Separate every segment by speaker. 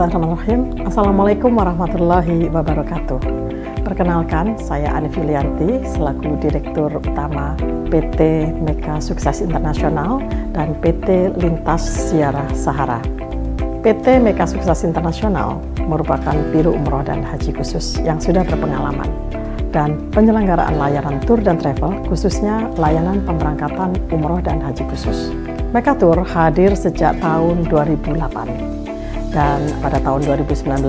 Speaker 1: Bismillahirrahmanirrahim. Assalamualaikum warahmatullahi wabarakatuh. Perkenalkan, saya Ani Filianti selaku Direktur Utama PT Meka Sukses Internasional dan PT Lintas Ziarah Sahara. PT Meka Sukses Internasional merupakan biro umroh dan haji khusus yang sudah berpengalaman dan penyelenggaraan layanan tur dan travel, khususnya layanan pemberangkatan umroh dan haji khusus. Meka Tour hadir sejak tahun 2008 dan pada tahun 2019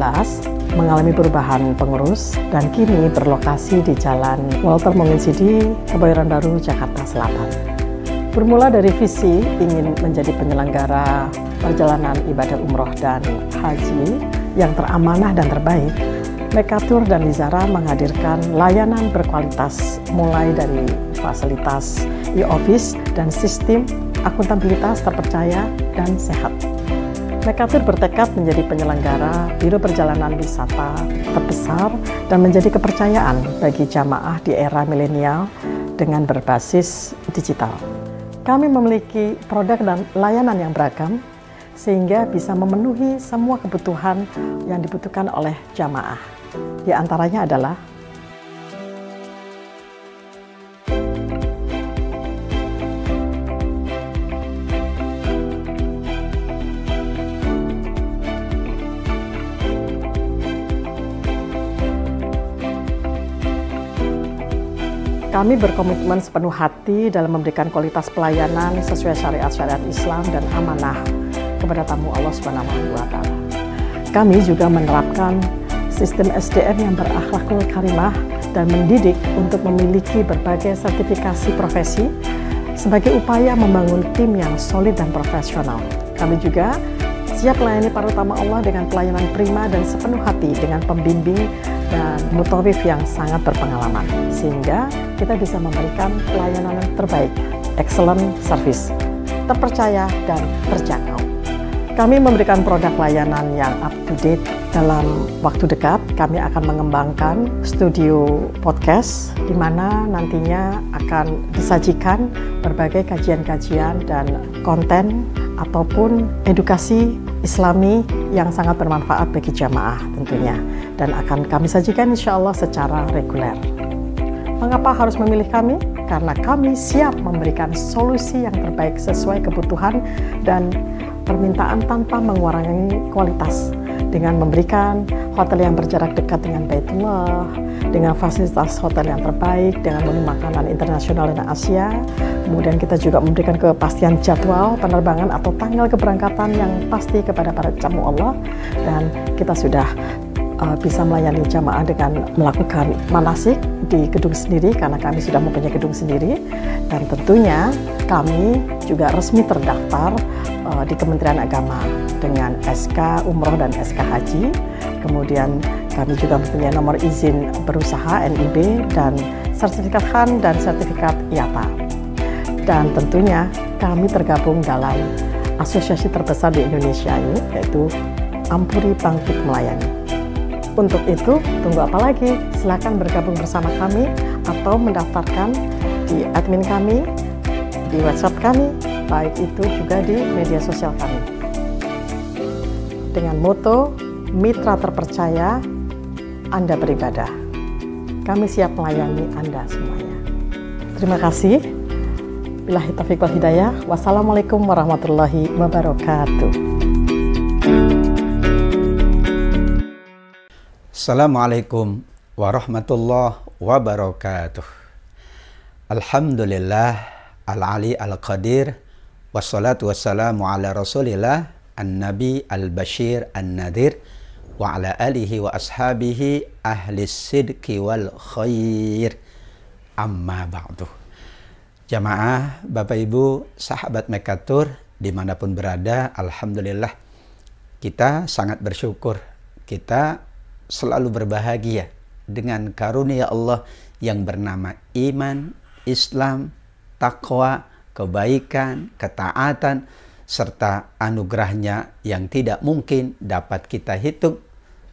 Speaker 1: mengalami perubahan pengurus dan kini berlokasi di Jalan Walter Monginsidi, Kebayoran Baru, Jakarta Selatan. Bermula dari visi ingin menjadi penyelenggara perjalanan ibadah umroh dan haji yang teramanah dan terbaik, Meka Tour dan Lizara menghadirkan layanan berkualitas mulai dari fasilitas e-office dan sistem akuntabilitas terpercaya dan sehat. Meka Tour bertekad menjadi penyelenggara biro perjalanan wisata terbesar dan menjadi kepercayaan bagi jamaah di era milenial dengan berbasis digital. Kami memiliki produk dan layanan yang beragam sehingga bisa memenuhi semua kebutuhan yang dibutuhkan oleh jamaah. Di antaranya adalah kami berkomitmen sepenuh hati dalam memberikan kualitas pelayanan sesuai syariat-syariat Islam dan amanah kepada tamu Allah Subhanahu wa Ta'ala. Kami juga menerapkan sistem SDM yang berakhlakul karimah dan mendidik untuk memiliki berbagai sertifikasi profesi sebagai upaya membangun tim yang solid dan profesional. Kami juga siap melayani para tamu Allah dengan pelayanan prima dan sepenuh hati dengan pembimbing dan mutawif yang sangat berpengalaman, sehingga kita bisa memberikan pelayanan yang terbaik, excellent service, terpercaya dan terjangkau. Kami memberikan produk layanan yang up to date. Dalam waktu dekat, kami akan mengembangkan studio podcast, di mana nantinya akan disajikan berbagai kajian-kajian dan konten ataupun edukasi Islami yang sangat bermanfaat bagi jamaah tentunya, dan akan kami sajikan insya Allah secara reguler. Mengapa harus memilih kami? Karena kami siap memberikan solusi yang terbaik sesuai kebutuhan dan permintaan tanpa mengurangi kualitas, dengan memberikan hotel yang berjarak dekat dengan Baitullah, dengan fasilitas hotel yang terbaik, dengan menu makanan internasional dan Asia. Kemudian kita juga memberikan kepastian jadwal penerbangan atau tanggal keberangkatan yang pasti kepada para tamu Allah, dan kita sudah bisa melayani jamaah dengan melakukan manasik di gedung sendiri karena kami sudah mempunyai gedung sendiri, dan tentunya kami juga resmi terdaftar di Kementerian Agama dengan SK Umroh dan SK Haji. Kemudian kami juga mempunyai nomor izin berusaha NIB dan sertifikat HAN dan sertifikat IATA. Dan tentunya kami tergabung dalam asosiasi terbesar di Indonesia ini, yaitu Ampuri Bangkit Melayani. Untuk itu, tunggu apa lagi? Silakan bergabung bersama kami atau mendaftarkan di admin kami, di WhatsApp kami, baik itu juga di media sosial kami. Dengan moto, mitra terpercaya, Anda beribadah. Kami siap melayani Anda semuanya. Terima kasih. Billahi taufiq wal hidayah. Wassalamualaikum warahmatullahi wabarakatuh.
Speaker 2: Assalamualaikum warahmatullahi wabarakatuh. Alhamdulillah al-ali al-qadir, wassalatu wassalamu ala rasulillah an-nabi al-bashir an-nadir, wa ala alihi wa ashabihi ahli sidqi wal khair, amma ba'du. Jamaah, Bapak Ibu, sahabat Meka Tour dimanapun berada, alhamdulillah kita sangat bersyukur, kita selalu berbahagia dengan karunia Allah yang bernama iman, Islam, takwa, kebaikan, ketaatan, serta anugerahnya yang tidak mungkin dapat kita hitung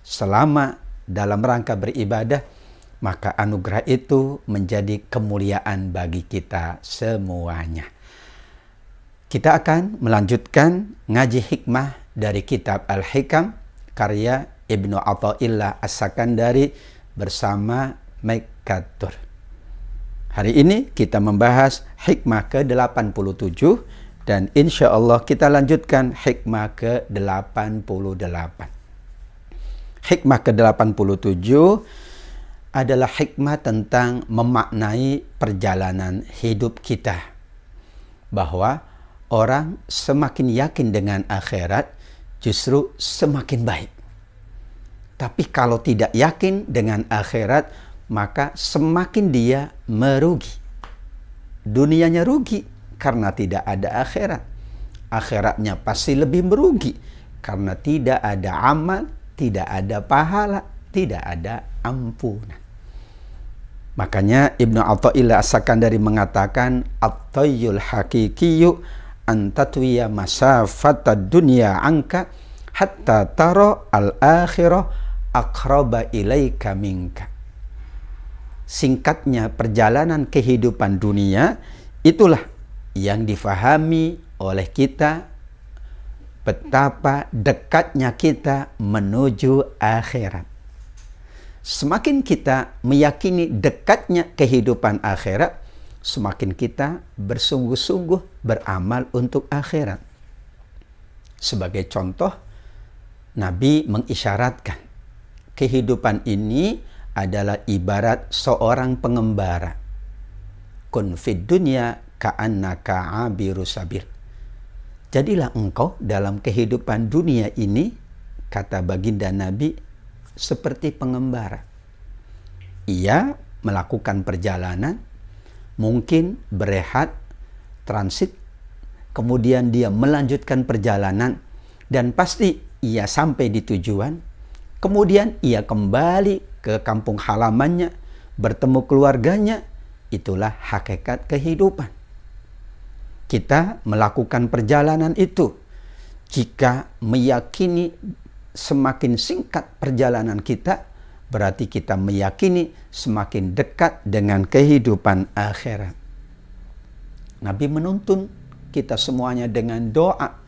Speaker 2: selama dalam rangka beribadah, maka anugerah itu menjadi kemuliaan bagi kita semuanya. Kita akan melanjutkan ngaji hikmah dari kitab Al-Hikam karya Ibnu Athaillah As-Sakandari bersama Mekatur. Hari ini kita membahas hikmah ke-87 dan insya Allah kita lanjutkan hikmah ke-88. Hikmah ke-87 adalah hikmah tentang memaknai perjalanan hidup kita. Bahwa orang semakin yakin dengan akhirat justru semakin baik. Tapi kalau tidak yakin dengan akhirat, maka semakin dia merugi. Dunianya rugi karena tidak ada akhirat. Akhiratnya pasti lebih merugi karena tidak ada amal, tidak ada pahala, tidak ada ampunan. Makanya Ibnu Athaillah As-Sakandari mengatakan, at-tayyul haqiqiyyu an tatwiya masafatad dunya anka hatta tara al-akhirah aqraba ilaika minka. Singkatnya perjalanan kehidupan dunia itulah yang difahami oleh kita betapa dekatnya kita menuju akhirat. Semakin kita meyakini dekatnya kehidupan akhirat, semakin kita bersungguh-sungguh beramal untuk akhirat. Sebagai contoh, Nabi mengisyaratkan kehidupan ini adalah ibarat seorang pengembara. Kun fid dunya ka'annaka abiru sabil. Jadilah engkau dalam kehidupan dunia ini, kata baginda Nabi, seperti pengembara. Ia melakukan perjalanan, mungkin berehat, transit, kemudian dia melanjutkan perjalanan, dan pasti ia sampai di tujuan. Kemudian ia kembali ke kampung halamannya, bertemu keluarganya. Itulah hakikat kehidupan. Kita melakukan perjalanan itu. Jika meyakini semakin singkat perjalanan kita, berarti kita meyakini semakin dekat dengan kehidupan akhirat. Nabi menuntun kita semuanya dengan doa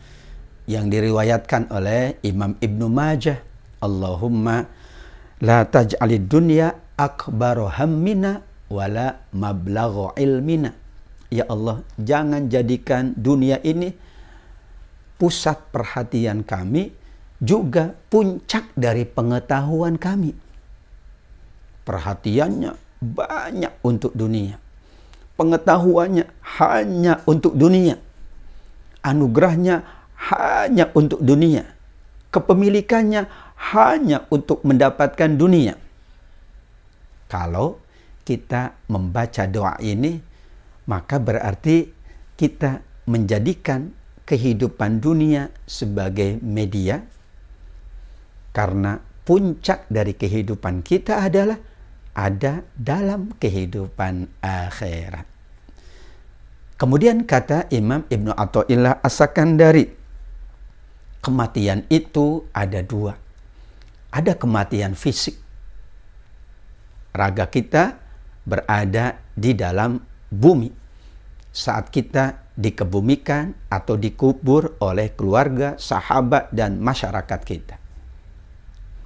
Speaker 2: yang diriwayatkan oleh Imam Ibnu Majah. Allahumma la taj'alid dunya akbaru hammina wala mablaghu ilmina. Ya Allah, jangan jadikan dunia ini pusat perhatian kami, juga puncak dari pengetahuan kami. Perhatiannya banyak untuk dunia. Pengetahuannya hanya untuk dunia. Anugerahnya hanya untuk dunia. Kepemilikannya hanya untuk mendapatkan dunia. Kalau kita membaca doa ini, maka berarti kita menjadikan kehidupan dunia sebagai media, karena puncak dari kehidupan kita adalah ada dalam kehidupan akhirat. Kemudian kata Imam Ibnu Athaillah As-Sakandari, kematian itu ada dua. Ada kematian fisik. Raga kita berada di dalam bumi saat kita dikebumikan atau dikubur oleh keluarga, sahabat, dan masyarakat kita.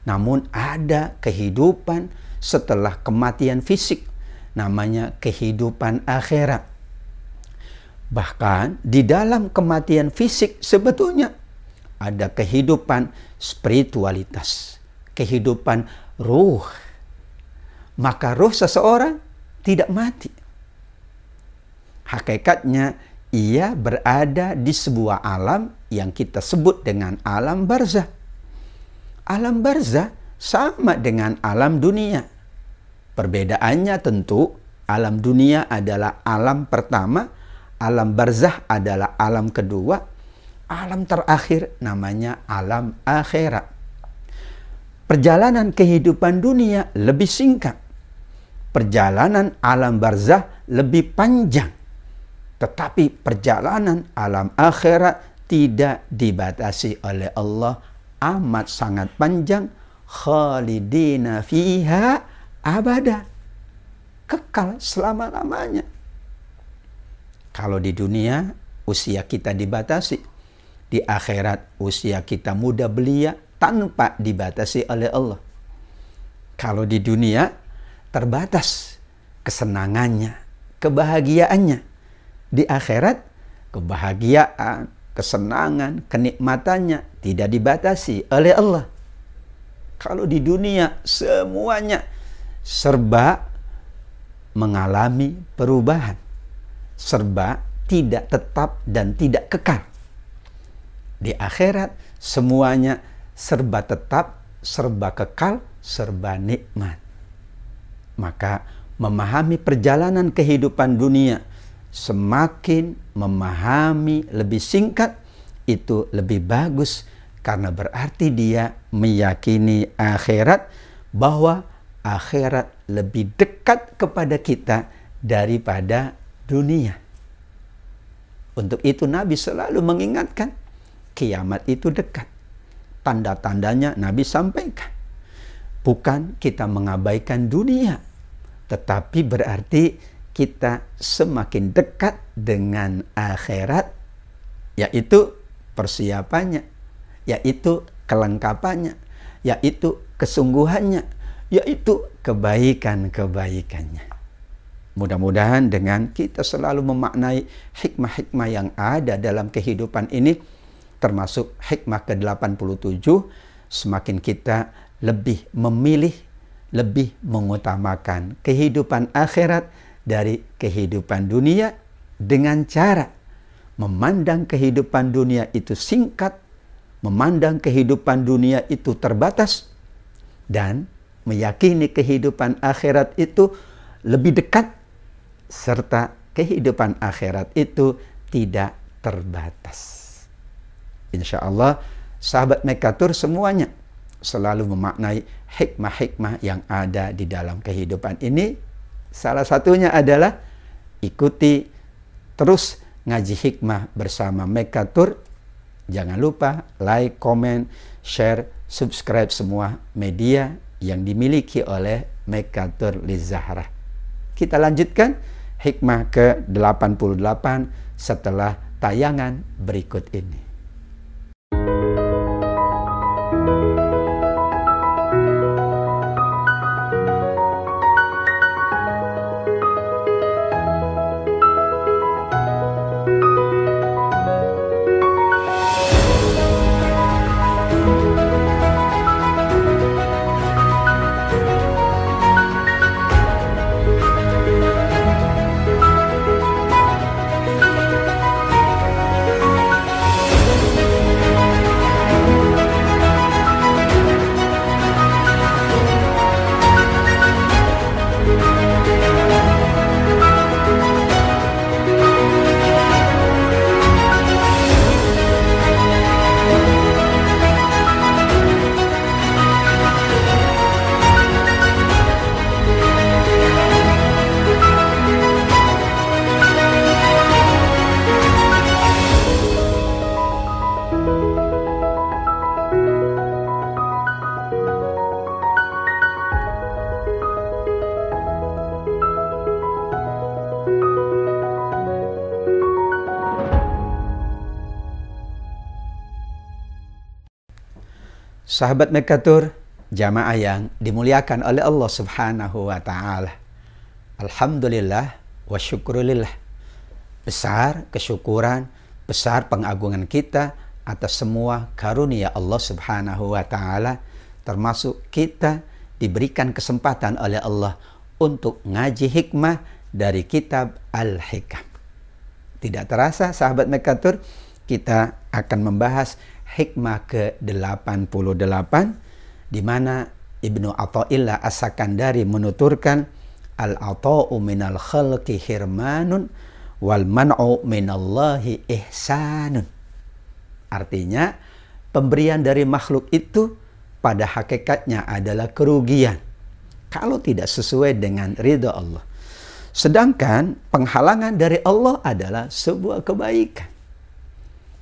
Speaker 2: Namun ada kehidupan setelah kematian fisik, namanya kehidupan akhirat. Bahkan di dalam kematian fisik sebetulnya ada kehidupan spiritualitas, kehidupan ruh. Maka ruh seseorang tidak mati. Hakikatnya ia berada di sebuah alam yang kita sebut dengan alam barzah. Alam barzah sama dengan alam dunia. Perbedaannya tentu alam dunia adalah alam pertama, alam barzah adalah alam kedua, alam terakhir namanya alam akhirat. Perjalanan kehidupan dunia lebih singkat. Perjalanan alam barzah lebih panjang. Tetapi perjalanan alam akhirat tidak dibatasi oleh Allah, amat sangat panjang. Khalidina fiha abada. Kekal selama-lamanya. Kalau di dunia usia kita dibatasi. Di akhirat usia kita muda belia, tanpa dibatasi oleh Allah. Kalau di dunia terbatas kesenangannya, kebahagiaannya. Di akhirat kebahagiaan, kesenangan, kenikmatannya tidak dibatasi oleh Allah. Kalau di dunia semuanya serba mengalami perubahan, serba tidak tetap dan tidak kekal. Di akhirat semuanya serba tetap, serba kekal, serba nikmat. Maka memahami perjalanan kehidupan dunia, semakin memahami lebih singkat itu lebih bagus, karena berarti dia meyakini akhirat, bahwa akhirat lebih dekat kepada kita daripada dunia. Untuk itu Nabi selalu mengingatkan, kiamat itu dekat. Tanda-tandanya Nabi sampaikan. Bukan kita mengabaikan dunia, tetapi berarti kita semakin dekat dengan akhirat, yaitu persiapannya, yaitu kelengkapannya, yaitu kesungguhannya, yaitu kebaikan-kebaikannya. Mudah-mudahan dengan kita selalu memaknai hikmah-hikmah yang ada dalam kehidupan ini, termasuk hikmah ke-87, semakin kita lebih memilih, lebih mengutamakan kehidupan akhirat dari kehidupan dunia, dengan cara memandang kehidupan dunia itu singkat, memandang kehidupan dunia itu terbatas, dan meyakini kehidupan akhirat itu lebih dekat, serta kehidupan akhirat itu tidak terbatas. Insya Allah, sahabat Mekatur semuanya selalu memaknai hikmah-hikmah yang ada di dalam kehidupan ini. Salah satunya adalah ikuti terus ngaji hikmah bersama Mekatur. Jangan lupa like, comment, share, subscribe semua media yang dimiliki oleh Mekatur Lizahra. Kita lanjutkan hikmah ke-88 setelah tayangan berikut ini. Sahabat Mekatur, jamaah yang dimuliakan oleh Allah Subhanahu wa Ta'ala. Alhamdulillah wa syukurillah. Besar kesyukuran, besar pengagungan kita atas semua karunia Allah Subhanahu wa Ta'ala, termasuk kita diberikan kesempatan oleh Allah untuk ngaji hikmah dari kitab Al-Hikam. Tidak terasa sahabat Mekatur, kita akan membahas hikmah ke-88, di mana Ibnu Athaillah As-Sakandari menuturkan, al-ata'u minal khalqi hirmanun wal man'u minallahi ihsanun. Artinya, pemberian dari makhluk itu pada hakikatnya adalah kerugian kalau tidak sesuai dengan ridha Allah. Sedangkan penghalangan dari Allah adalah sebuah kebaikan.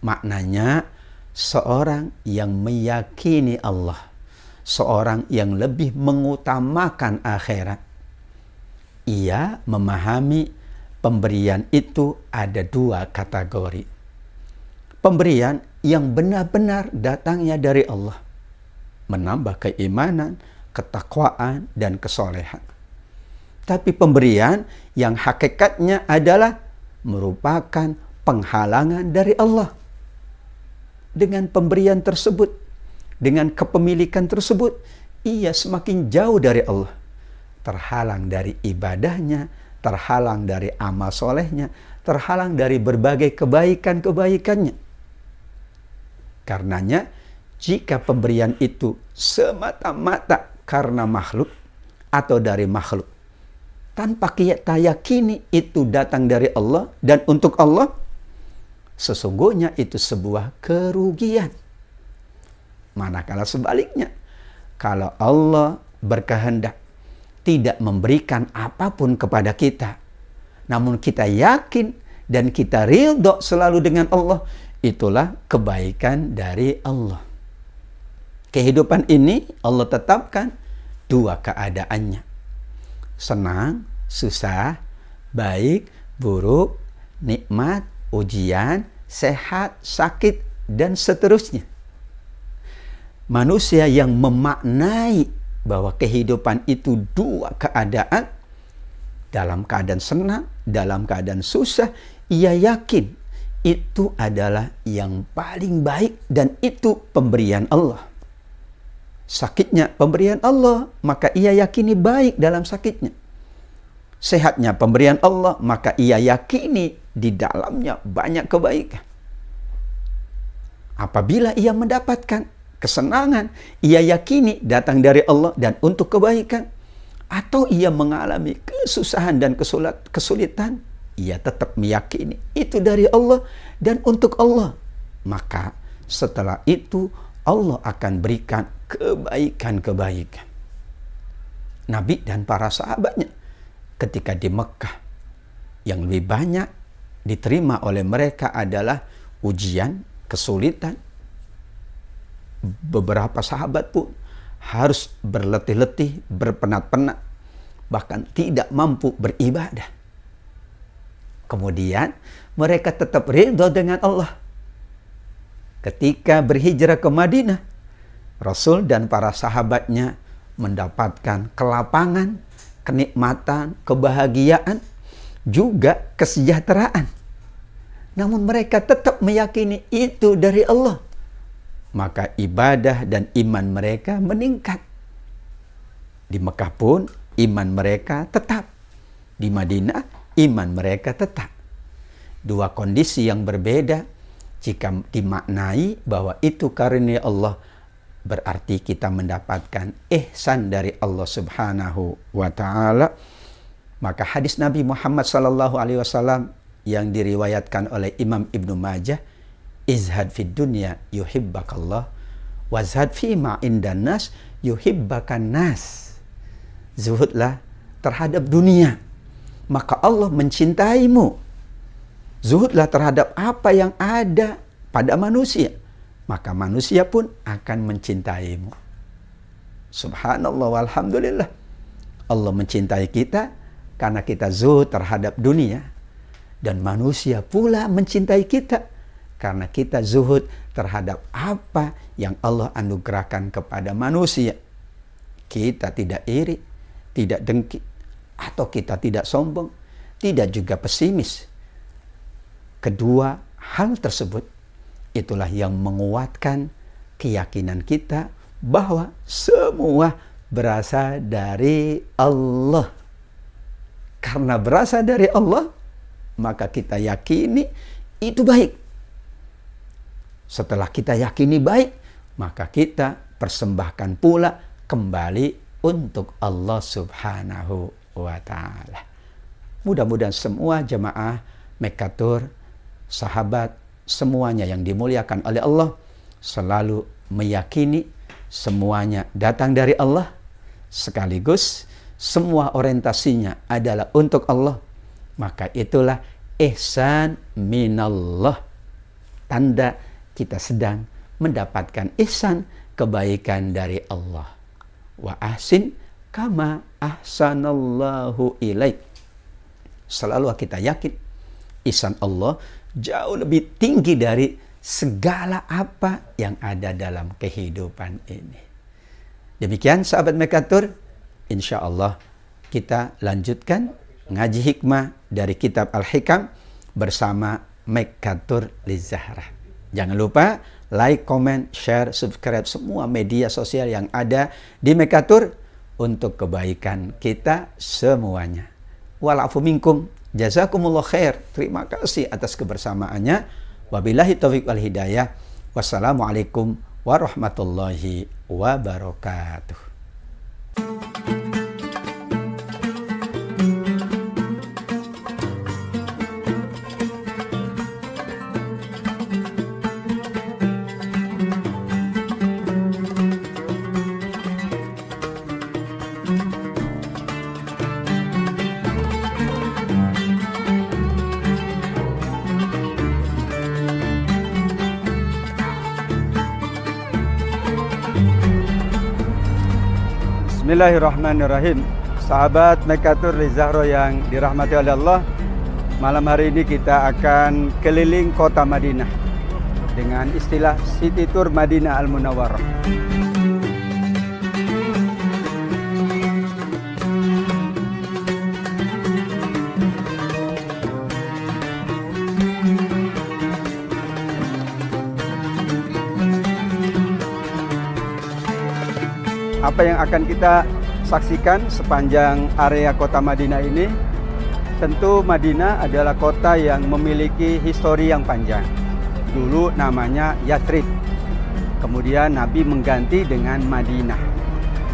Speaker 2: Maknanya, seorang yang meyakini Allah, seorang yang lebih mengutamakan akhirat, ia memahami pemberian itu ada dua kategori. Pemberian yang benar-benar datangnya dari Allah. menambah keimanan, ketakwaan, dan kesolehan. Tapi pemberian yang hakikatnya adalah merupakan penghalangan dari Allah. Dengan pemberian tersebut, dengan kepemilikan tersebut, ia semakin jauh dari Allah. Terhalang dari ibadahnya, terhalang dari amal solehnya, terhalang dari berbagai kebaikan-kebaikannya. Karenanya, jika pemberian itu semata-mata karena makhluk atau dari makhluk, tanpa kita yakini itu datang dari Allah dan untuk Allah, sesungguhnya itu sebuah kerugian. Manakala sebaliknya, kalau Allah berkehendak tidak memberikan apapun kepada kita, namun kita yakin dan kita ridho selalu dengan Allah, itulah kebaikan dari Allah. Kehidupan ini Allah tetapkan dua keadaannya. Senang, susah, baik, buruk, nikmat, ujian, sehat, sakit, dan seterusnya. Manusia yang memaknai bahwa kehidupan itu dua keadaan, dalam keadaan senang, dalam keadaan susah, ia yakin itu adalah yang paling baik dan itu pemberian Allah. Sakitnya pemberian Allah, maka ia yakini baik dalam sakitnya. Sehatnya pemberian Allah, maka ia yakini di dalamnya banyak kebaikan. Apabila ia mendapatkan kesenangan, ia yakini datang dari Allah dan untuk kebaikan. Atau ia mengalami kesusahan dan kesulitan, ia tetap meyakini itu dari Allah dan untuk Allah. Maka setelah itu Allah akan berikan kebaikan-kebaikan. Nabi dan para sahabatnya ketika di Mekah, yang lebih banyak diterima oleh mereka adalah ujian, kesulitan. Beberapa sahabat pun harus berletih-letih, berpenat-penat, bahkan tidak mampu beribadah. Kemudian mereka tetap ridho dengan Allah. Ketika berhijrah ke Madinah, Rasul dan para sahabatnya mendapatkan kelapangan, kenikmatan, kebahagiaan, juga kesejahteraan. Namun mereka tetap meyakini itu dari Allah. Maka ibadah dan iman mereka meningkat. Di Mekah pun iman mereka tetap. Di Madinah iman mereka tetap. Dua kondisi yang berbeda. Jika dimaknai bahwa itu karunia Allah, berarti kita mendapatkan ihsan dari Allah Subhanahu wa ta'ala. Maka hadis Nabi Muhammad SAW yang diriwayatkan oleh Imam Ibnu Majah, izhad fid dunya yuhibbakallah, wazhad fi ma indan nas yuhibbakan nas. Zuhudlah terhadap dunia, maka Allah mencintaimu. Zuhudlah terhadap apa yang ada pada manusia, maka manusia pun akan mencintaimu. Subhanallah walhamdulillah. Allah mencintai kita karena kita zuhud terhadap dunia, dan manusia pula mencintai kita karena kita zuhud terhadap apa yang Allah anugerahkan kepada manusia. Kita tidak iri, tidak dengki, atau kita tidak sombong, tidak juga pesimis. Kedua hal tersebut itulah yang menguatkan keyakinan kita bahwa semua berasal dari Allah. Karena berasal dari Allah, maka kita yakini itu baik. Setelah kita yakini baik, maka kita persembahkan pula kembali untuk Allah Subhanahu wa ta'ala. Mudah-mudahan semua jemaah Mekatur, sahabat, semuanya yang dimuliakan oleh Allah, selalu meyakini semuanya datang dari Allah, sekaligus semua orientasinya adalah untuk Allah. Maka itulah ihsan minallah, tanda kita sedang mendapatkan ihsan, kebaikan dari Allah. Wa ahsin kama ahsanallahu ilaik. Selalu kita yakin ihsan Allah jauh lebih tinggi dari segala apa yang ada dalam kehidupan ini. Demikian sahabat Mekatur, insya Allah kita lanjutkan ngaji hikmah dari kitab Al-Hikam bersama Mekatur Lizahra. Jangan lupa like, comment, share, subscribe semua media sosial yang ada di Mekatur untuk kebaikan kita semuanya. Walafu minkum, jazakumullah khair. Terima kasih atas kebersamaannya. Wabillahi taufiq wal hidayah. Wassalamualaikum warahmatullahi wabarakatuh.
Speaker 3: Bismillahirrahmanirrahim. Sahabat Mekatur Lizahra yang dirahmati oleh Allah, malam hari ini kita akan keliling kota Madinah dengan istilah City Tour Madinah Al-Munawwarah. Apa yang akan kita saksikan sepanjang area kota Madinah ini? Tentu Madinah adalah kota yang memiliki histori yang panjang. Dulu namanya Yathrib. Kemudian Nabi mengganti dengan Madinah.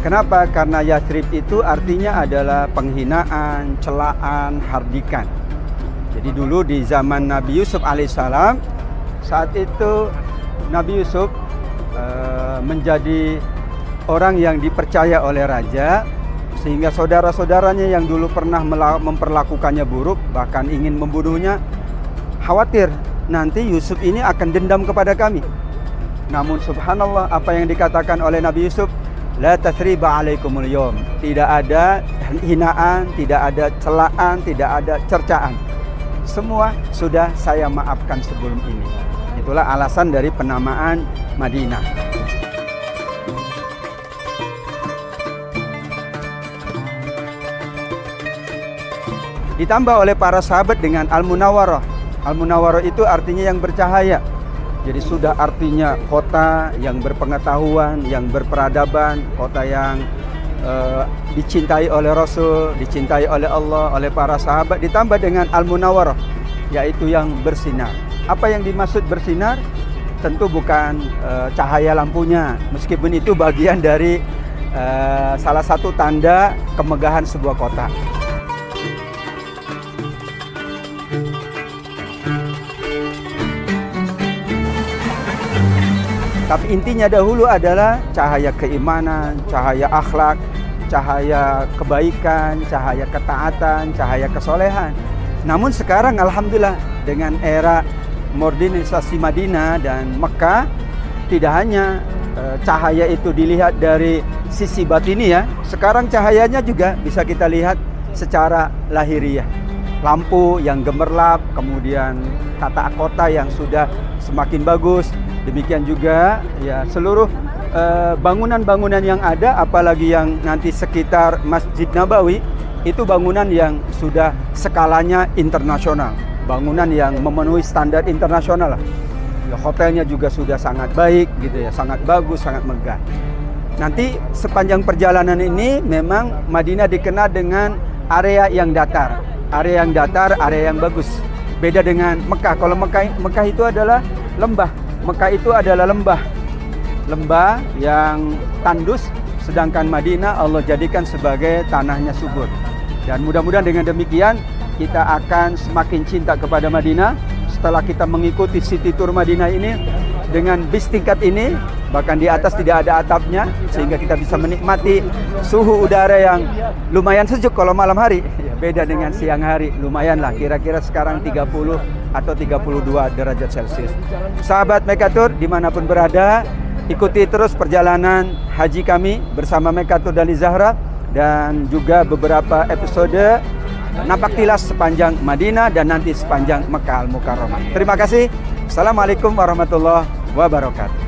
Speaker 3: Kenapa? Karena Yathrib itu artinya adalah penghinaan, celaan, hardikan. Jadi dulu di zaman Nabi Yusuf alaihissalam, saat itu Nabi Yusuf menjadi orang yang dipercaya oleh raja, sehingga saudara-saudaranya yang dulu pernah memperlakukannya buruk, bahkan ingin membunuhnya, khawatir nanti Yusuf ini akan dendam kepada kami. Namun subhanallah, apa yang dikatakan oleh Nabi Yusuf, la tathriba alaikumul yawm, tidak ada hinaan, tidak ada celaan, tidak ada cercaan, semua sudah saya maafkan sebelum ini. Itulah alasan dari penamaan Madinah. Ditambah oleh para sahabat dengan Al-Munawwarah. Al-Munawwarah itu artinya yang bercahaya. Jadi sudah artinya kota yang berpengetahuan, yang berperadaban, kota yang dicintai oleh Rasul, dicintai oleh Allah, oleh para sahabat. Ditambah dengan Al-Munawwarah, yaitu yang bersinar. Apa yang dimaksud bersinar? Tentu bukan cahaya lampunya, meskipun itu bagian dari salah satu tanda kemegahan sebuah kota. Tapi intinya dahulu adalah cahaya keimanan, cahaya akhlak, cahaya kebaikan, cahaya ketaatan, cahaya kesolehan. Namun sekarang alhamdulillah dengan era modernisasi Madinah dan Mekah, tidak hanya cahaya itu dilihat dari sisi batiniah, sekarang cahayanya juga bisa kita lihat secara lahiriah. Lampu yang gemerlap, kemudian tata kota yang sudah semakin bagus. Demikian juga ya seluruh bangunan-bangunan yang ada, apalagi yang nanti sekitar Masjid Nabawi, itu bangunan yang sudah skalanya internasional, bangunan yang memenuhi standar internasional lah. Ya, hotelnya juga sudah sangat baik gitu ya, sangat bagus, sangat megah. Nanti sepanjang perjalanan ini memang Madinah dikenal dengan area yang datar, area yang bagus. Beda dengan Mekah. Kalau Mekah itu adalah lembah. Mekah itu adalah lembah yang tandus, sedangkan Madinah Allah jadikan sebagai tanahnya subur. Dan mudah-mudahan dengan demikian kita akan semakin cinta kepada Madinah setelah kita mengikuti City Tour Madinah ini dengan bis tingkat ini, bahkan di atas tidak ada atapnya, sehingga kita bisa menikmati suhu udara yang lumayan sejuk kalau malam hari. Beda dengan siang hari, lumayan lah, kira-kira sekarang 30 atau 32 derajat Celcius. Sahabat Mekatur dimanapun berada, ikuti terus perjalanan haji kami bersama Mekatur dan Lizahra, dan juga beberapa episode napak tilas sepanjang Madinah dan nanti sepanjang Mekah Al-Mukarramah. Terima kasih. Assalamualaikum warahmatullahi wabarakatuh.